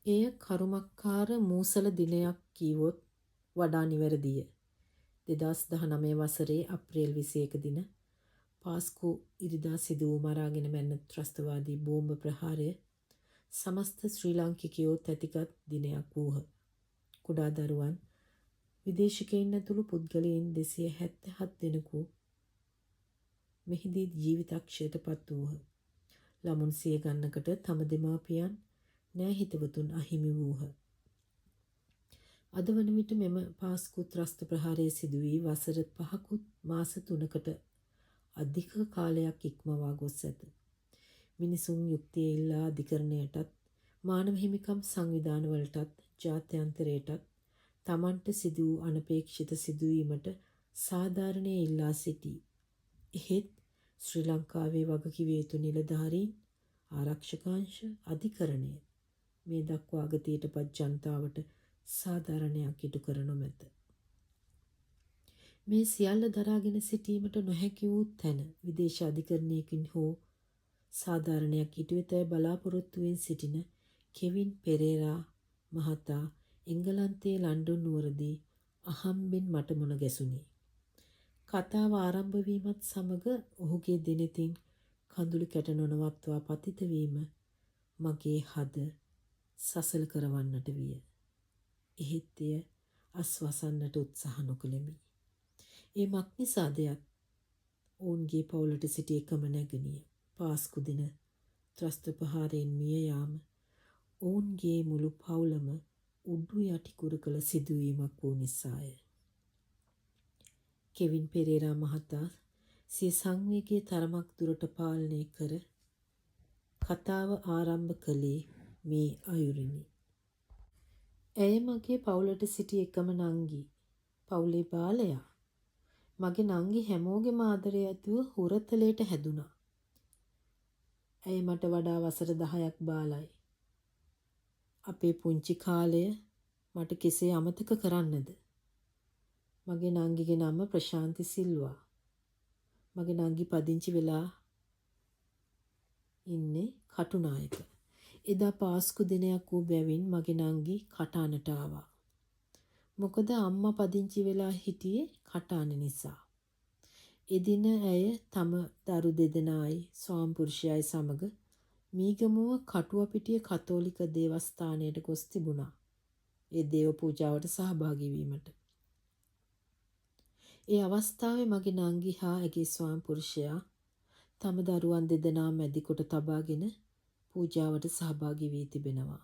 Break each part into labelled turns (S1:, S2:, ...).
S1: එය කරුමක්කාර මූසල දිනයක් කීවොත් වඩා නිවැරදිය. 2019 වසරේ අප්‍රේල් 21 දින පාස්කු ඉරිදා සිදු වූ මරාගෙන මැන්න ත්‍රස්තවාදී බෝම්බ ප්‍රහාරය සමස්ත ශ්‍රී ලාංකිකයෝ තැතිගත් දිනයක් වූහ. කුඩා දරුවන් විදේශිකයින් ඇතුළු පුද්ගලයන් 277 දෙනෙකු මෙහිදී ජීවිතක්ෂයට පත් වූහ. ළමුන් 100 ගණනකට තම දෙමාපියන් නෑ හිතවතුන් අහිමි වූහ. අද වන විට මෙම පාස්කු ත්‍රස්ත ප්‍රහාරය සිදු වී වසර 5කුත් මාස 3කට අධික කාලයක් ඉක්මවා ගොස් ඇත. මිනිසුන් යුක්තිය ඉල්ලා අධිකරණයටත් මානව හිමිකම් සංවිධානවලටත් ජාත්‍යන්තරයටත් තමන්ට සිදු වූ අනපේක්ෂිත සිදුවීමට සාධාරණය ඉල්ලා සිටී. එහෙත් ශ්‍රී ලංකාවේ වගකිවිය යුතු නිලධාරීන් ආරක්ෂකාංශ අධිකරණය මේ දක්වා අගතියට පත් ජනතාවට සාධාරණයක් ඉටු කර නොමැත. මේ සියල්ල දරාගෙන සිටීමට නොහැකි වූ තැන විදේශ අධිකරණයකින් හෝ සාධාරණයක් ඉටුවෙතැයි බලාපොරොත්තුවෙන් සිටින කෙවින් පෙරේරා මහතා එංගලන්තයේ ලන්ඩන් නුවරදී අහම්බෙන් මට මුණ ගැසුණි. කතාව ආරම්භ වීමත් සමග ඔහුගේ දෙනෙතින් කඳුළු කැට නොනවත්වා පතිත වීම මගේ හද සසල කරවන්නට විය. එහෙත් එය අස්වසන්නට උත්සාහ නොකළෙමි. ඒ මක් නිසාදයත් ඔවුන්ගේ පවුලට සිටි එකම නැගණිය පාස්කු දින ත්‍රස්ත ප්‍රහාරයෙන් මිය යාම ඔවුන්ගේ මුළු පවුලම උඩු යටි කුරු කළ සිදුවීමක් වූ නිසාය. කෙවින් පෙරේරා මහතා සිය සංවේගයේ තරමක් දුරට පාලනය කර කතාව ආරම්භ කළේ මේ අයුරිනි. ඇය මගේ පවුලට සිටි එකම නංගි. පවුලේ බාලයා. මගේ නංගි හැමෝගෙම ආදරය ඇතුව හුරතලයට හැදුනා. ඇය මට වඩා වසර 10ක් බාලයි. අපේ පුංචි කාලය මට කෙසේ අමතක කරන්නද? මගේ නංගිගේ නම ප්‍රශාන්ති සිල්වා. මගේ නංගි පදිංචි වෙලා ඉන්නේ කටුනායක. එදා පාස්කු දිනයක් වූ බැවින් මගේ නංගි කටානට ආවා. මොකද අම්මා පදිංචි වෙලා හිටියේ කටාන නිසා. එදින ඇය තම දරු දෙදෙනායි ස්වාමිපුරුෂයයි සමග මීගමුව කටුවපිටිය කතෝලික දේවස්ථානයට ගොස් තිබුණා. ඒ දේව පූජාවට සහභාගී වීමට. ඒ අවස්ථාවේ මගේ නංගි හා ඇගේ ස්වාමිපුරුෂයා තම දරුවන් දෙදෙනා මැදිකොට තබාගෙන පූජාවට සහභාගී වී තිබෙනවා.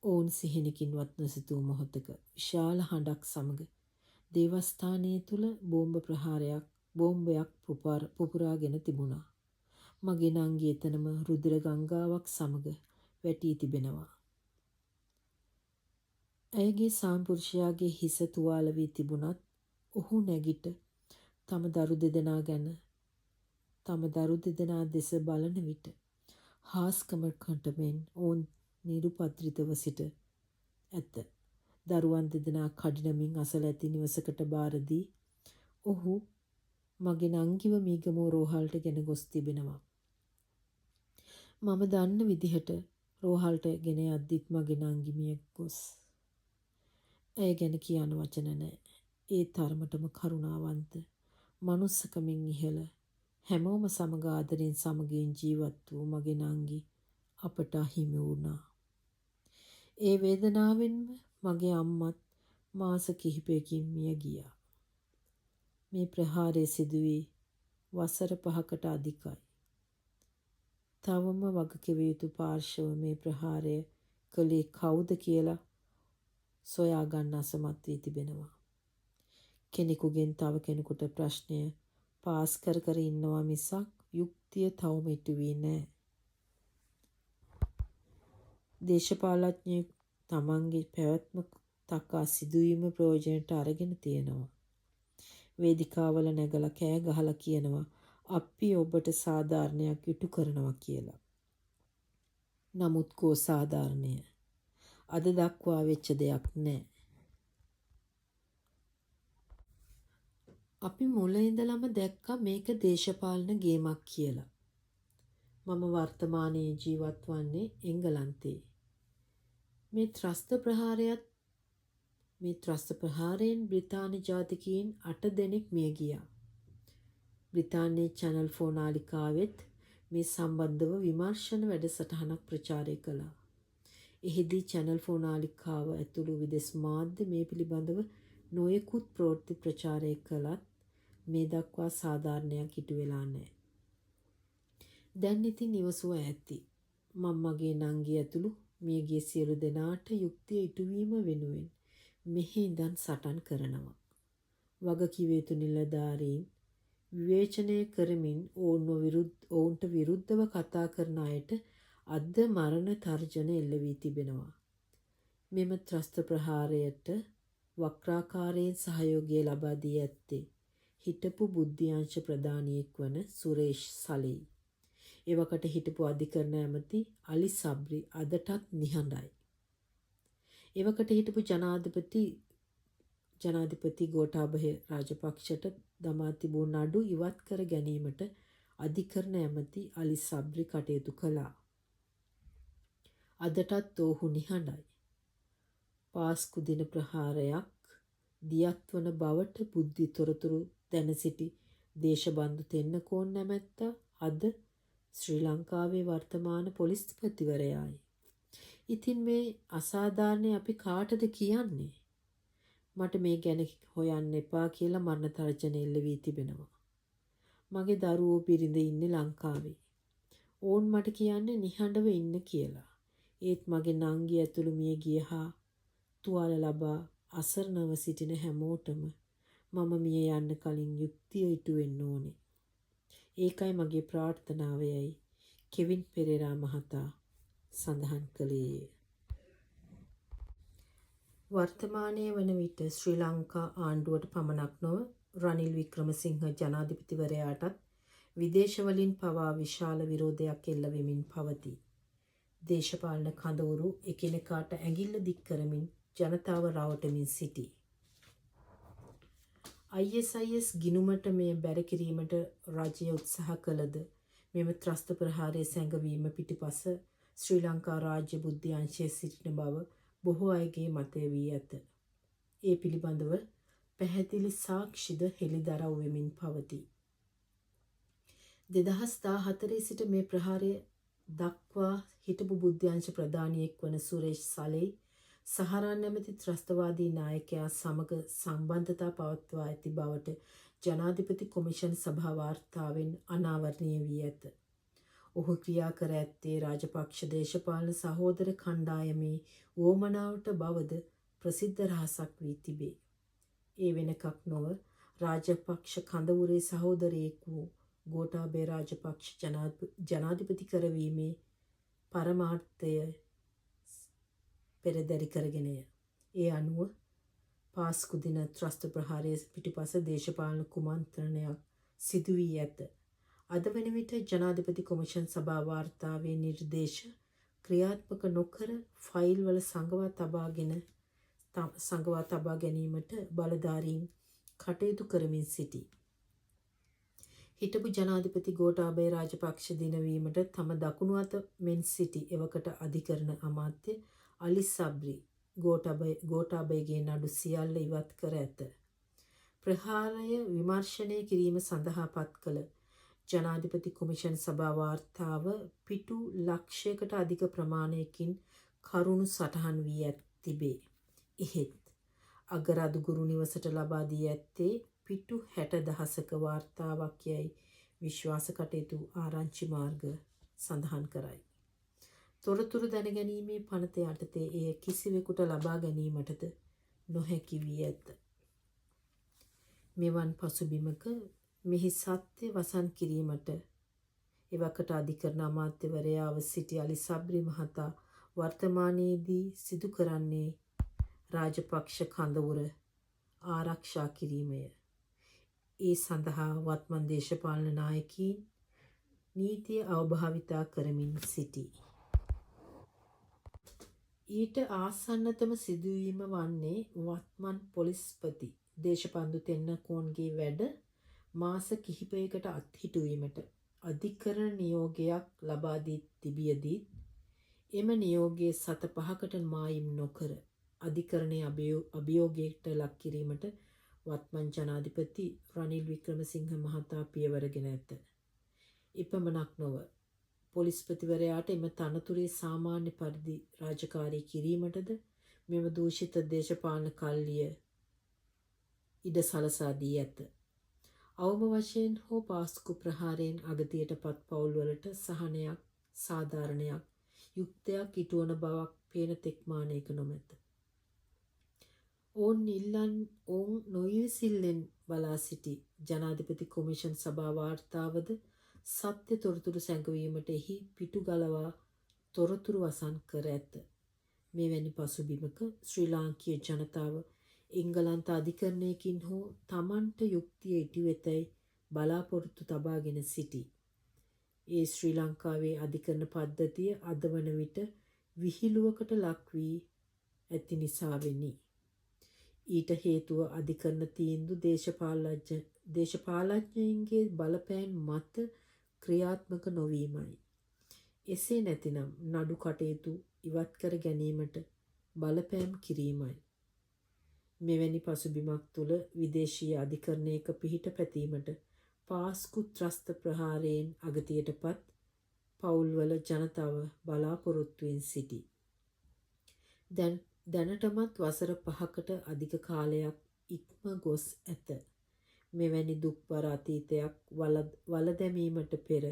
S1: ඔවුන් සිහිනකින්වත් නොසිතූ මොහොතක විශාල හඬක් සමග දේවස්ථානයේ තුල බෝම්බයක් පුපුරාගෙන තිබුණා. මගේ නංගි එතනම රුධිර ගංගාවක් සමග වැටී තිබෙනවා. ඇයගේ ස්වාමිපුරුෂයාගේ හිස තුවාල වී තිබුණත් ඔහු නැගිට තම දරු දෙදෙනා දෙස බලන විට හාස්කමකට මෙන් ඔවුන් නිරුපද්‍රිතව සිට ඇත. දරුවන් දෙදෙනා කඩිනමින් අසල ඇති නිවසකට බාර දී ඔහු මගේ නංගිව මීගමුව රෝහලට ගෙන ගොස් තිබෙනවා. මම දන්න විදිහට රෝහලට ගෙන යද්දිත් මගේ නංගි මිය ගොස්. ඇය ගැන කියන්න වචන නැහැ. ඒ තරමටම කරුණාවන්ත, මනුස්සකමින් ඉහළ, හැමෝම සමග ආදරෙන් සමගින් ජීවත් වූ මගේ නංගි අපට අහිමි වුණා. ඒ වේදනාවෙන්ම මගේ අම්මත් මාස කිහිපයකින් මිය ගියා. මේ ප්‍රහාරය සිදු වී වසර 5කට අධිකයි. තවම වගකිවිය යුතු පාර්ශව මේ ප්‍රහාරය කළේ කවුද කියලා සොයා ගන්න අසමත් වී තිබෙනවා. කෙනෙකුගෙන් තව කෙනෙකුට ප්‍රශ්නය පාස් කර ඉන්නවා මිසක් යුක්තිය තවම ඉටු වී නැහැ. දේශපාලඥයෙක් තමන්ගේ පැවැත්ම තකා සිදුවීම ප්‍රයෝජනයට අරගෙන තියෙනවා. වේදිකාවල නැගලා කෑ ගහලා කියනවා අපි ඔබට සාධාරණයක් ඉටු කරනවා කියලා. නමුත් කෝ සාධාරණය? අද දක්වා වෙච්ච දෙයක් නැහැ. අපි මුල ඉඳලම දැක්කා මේක දේශපාලන ගේමක් කියලා. මම වර්තමානයේ ජීවත් වන්නේ එංගලන්තයේ. මේ ත්‍රස්ත ප්‍රහාරයෙන් බ්‍රිතාන්‍ය ජාතිකයින් 8 දෙනෙක් මිය ගියා. බ්‍රිතාන්‍යයේ චැනල් 4 නාලිකාවෙත් මේ සම්බන්ධව විමර්ශන වැඩසටහනක් ප්‍රචාරය කළා. එහිදී චැනල් 4 නාලිකාව ඇතුළු විදෙස් මාධ්‍ය මේ පිළිබඳව නොයෙකුත් ප්‍රවෘත්ති ප්‍රචාරය කළත් මේ දක්වා සාධාරණයක් ඉටු වෙලා නැහැ. දැන් ඉතින් ඉවසුව ඇති. මම මගේ නංගි ඇතුළු මියගිය සියලු දෙනාට යුක්තිය ඉටුවීම වෙනුවෙන් මෙහි ඉඳන් සටන් කරනවා. වගකිව යුතු නිලධාරීන් විවේචනය කරමින් ඔවුන්ට විරුද්ධව කතා කරන අයට අද මරණ තර්ජන එල්ල වී තිබෙනවා. මෙම ත්‍රස්ත ප්‍රහාරයට වක්‍රාකාරයෙන් සහයෝගය ලබා දී ඇත්තේ හිටපු බුද්ධ්‍යංශ ප්‍රධානියෙක් වන සුරේෂ් සලෙයි. එවකට හිටපු අධිකරණ ඇමති අලි සබ්රි අදටත් නිහඬයි. එවකට හිටපු ජනාධිපති ගෝඨාභය රාජපක්ෂට දමා තිබූ නඩු ඉවත් කර ගැනීමට අධිකරණ ඇමති අලි සබ්රි කටයුතු කළා. අදටත් ඔහු නිහඬයි. පාස්කු දින ප්‍රහාරයක් දියත් වන බවට බුද්ධි තොරතුරු දැන සිටි දේශබන්දු තෙන්නකෝන් නැමැත්තා අද ශ්‍රී ලංකාවේ වර්තමාන පොලිස්පතිවරයායි. ඉතින් මේ අසාධාරණය අපි කාටද කියන්නේ? මට මේ ගැන හොයන්න එපා කියලා මරණ තර්ජන එල්ල වී තිබෙනවා. මගේ දරුවෝ බිරිඳ ඉන්නේ ලංකාවේ. ඕන් මට කියන්නේ නිහඬව ඉන්න කියලා. ඒත් මගේ නංගි ඇතුළු මිය ගිය හා තුවාල ලබා අසරණව සිටින හැමෝටම මම මිය යන්න කලින් යුක්තිය ඉටු වෙන්න ඕනේ. ඒකයි මගේ ප්‍රාර්ථනාවයයි කෙවින් පෙරේරා මහතා සඳහන් කළේය. වර්තමානයේ වන විට ශ්‍රී ලංකා ආණ්ඩුවට පමණක් නොව රනිල් වික්‍රමසිංහ ජනාධිපතිවරයාටත් විදේශවලින් පවා විශාල විරෝධයක් එල්ල වෙමින් පවතී. දේශපාලන කඳවුරු එකිනෙකාට ඇඟිල්ල දික් කරමින් ජනතාව රවටමින් සිටී. ISIS ගිණුමට මෙය බැර කිරීමට රජය උත්සාහ කළද මෙම ත්‍රස්ත ප්‍රහාරයේ සැඟවීම පිටිපස ශ්‍රී ලංකා රාජ්‍ය බුද්ධි අංශයේ සිටින බව බොහෝ අයගේ මතය වී ඇත. ඒ පිළිබඳව පැහැදිලි සාක්ෂිද හෙළිදරව් වෙමින් පවතී. 2014 සිට මේ ප්‍රහාරය දක්වා හිටපු බුද්ධ්‍යංශ ප්‍රධානියෙක් වන සුරේෂ් සලෙයි සහරා නැමැති ත්‍රස්තවාදී නායකයා සමග සම්බන්ධතා පවත්වා ඇති බවට ජනාධිපති කොමිෂන් සභා වාර්තාවෙන් අනාවරණය වී ඇත. ඔහු ක්‍රියා කර ඇත්තේ රාජපක්ෂ දේශපාලන සහෝදර කණ්ඩායමේ වුවමනාවට බවද ප්‍රසිද්ධ රහසක් වී තිබේ. ඒ වෙනකක් නොව රාජපක්ෂ කඳවුරේ සහෝදරයෙක් වූ ගෝඨාභය රාජපක්ෂ ජනාධිපති කරවීමේ පරමාර්ථය පෙරදරි කරගෙනය. ඒ අනුව පාස්කු දින ත්‍රස්ත ප්‍රහාරයේ පිටිපස දේශපාලන කුමන්ත්‍රණයක් සිදු වී ඇත. අද වන විට ජනාධිපති කොමිෂන් සභා වාර්තාවේ නිර්දේශ ක්‍රියාත්මක නොකර ෆයිල් වල සංගවා තබා ගැනීමට බලධාරීන් කටයුතු කරමින් සිටී. හිටපු ජනාධිපති ගෝඨාභය රාජපක්ෂ දිනවීමට තම දකුණු අත මෙන් සිටි එවකට අධිකරණ අමාත්‍ය අලි සබ්රි ගෝඨාභයගේ නඩු සියල්ල ඉවත් කර ඇත. ප්‍රහාරය විමර්ශනය කිරීම සඳහා පත් කළ ජනාධිපති කොමිෂන් සභා වාර්තාව පිටු ලක්ෂයකට අධික ප්‍රමාණයකින් කරුණු සටහන් වී තිබේ. එහෙත් අගරදුගුරු නිවසට ලබා දී ඇත්තේ පිටු 60,000ක වාර්තාවක් යයි විශ්වාස කටයුතු ආරංචි මාර්ග සඳහන් කරයි. තොරතුරු දැනගැනීමේ පනත යටතේ එය කිසිවෙකුට ලබා ගැනීමටද නොහැකි වී ඇත. මෙවන් පසුබිමක මෙහි සත්‍ය වසන් කිරීමට එවකට අධිකරණ අමාත්‍යවරයාව සිටි අලි සබ්රි මහතා වර්තමානයේදී සිදු කරන්නේ රාජපක්ෂ කඳවුර ආරක්ෂා කිරීමය. ඒ සඳහා වත්මන් දේශපාලන නායකයින් නීතිය අවභාවිතා කරමින් සිටී. ඊට ආසන්නතම සිදුවීම වන්නේ වත්මන් පොලිස්පති දේශපන්දු තෙන්නකෝන්ගේ වැඩ මාස කිහිපයකට අත්හිටුවීමට අධිකරණ නියෝගයක් ලබා දී තිබියදී එම නියෝගයේ සත 5කට මායිම් නොකර අධිකරණයේ අභියෝගයට ලක් කිරීමට වත්මන් ජනාධිපති රනිල් වික්‍රමසිංහ මහතා පියවරගෙන ඇත. එපමණක් නොව පොලිස්පතිවරයාට එම තනතුරේ සාමාන්‍ය පරිදි රාජකාරී කිරීමටද මෙම දූෂිත දේශපාලන කල්ලිය ඉඩ සලසා දී ඇත. අවම වශයෙන් හෝ පාස්කු ප්‍රහාරයෙන් අගතියට පත් පවුල්වලට සහනයක්, සාධාරණයක්, යුක්තයක් ඉටුවන බවක් පේන තෙක්මානයක නොමැත. ඔවුන් නොඉවසිල්ලෙන් බලා සිටි ජනාධිපති කොමිෂන් සභා වාර්තාවද සත්‍ය තොරතුරු සැඟවීමට එහි පිටු ගලවා තොරතුරු වසන් කර ඇත. මෙවැනි පසුබිමක ශ්‍රී ලාංකීය ජනතාව එංගලන්ත අධිකරණයකින් හෝ තමන්ට යුක්තිය ඉටු වෙතැයි බලාපොරොත්තු තබාගෙන සිටි. ඒ ශ්‍රී ලංකාවේ අධිකරණ පද්ධතිය අද වන විට විහිළුවකට ලක් වී ඇති නිසාවෙනි. ඊට හේතුව අධිකරණ තීන්දුව දේශපාලඥයින්ගේ බලපෑම් මත ක්‍රියාත්මක නොවීමයි. එසේ නැතිනම් නඩු කටයුතු ඉවත් කර ගැනීමට බලපෑම් කිරීමයි. මෙවැනි පසුබිමක් තුළ විදේශීය අධිකරණයක පිහිට පැතීමට පාස්කු ත්‍රස්ත ප්‍රහාරයෙන් අගතියට පත් පවුල්වල ජනතාව බලාපොරොත්තුවෙන් සිටි. දැනටමත් වසර 5කට අධික කාලයක් ඉක්ම ගොස් ඇත. මෙවැනි දුක්බර අතීතයක් වලදැමීමට පෙර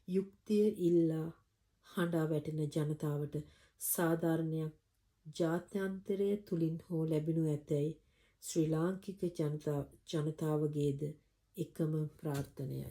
S1: යුක්තිය ඉල්ලා හඬා වැටෙන ජනතාවට සාධාරණයක් ජාත්‍යන්තරය තුලින් හෝ ලැබෙනු ඇතැයි ශ්‍රී ලාංකික ජනතාවගේද එකම ප්‍රාර්ථනයයි.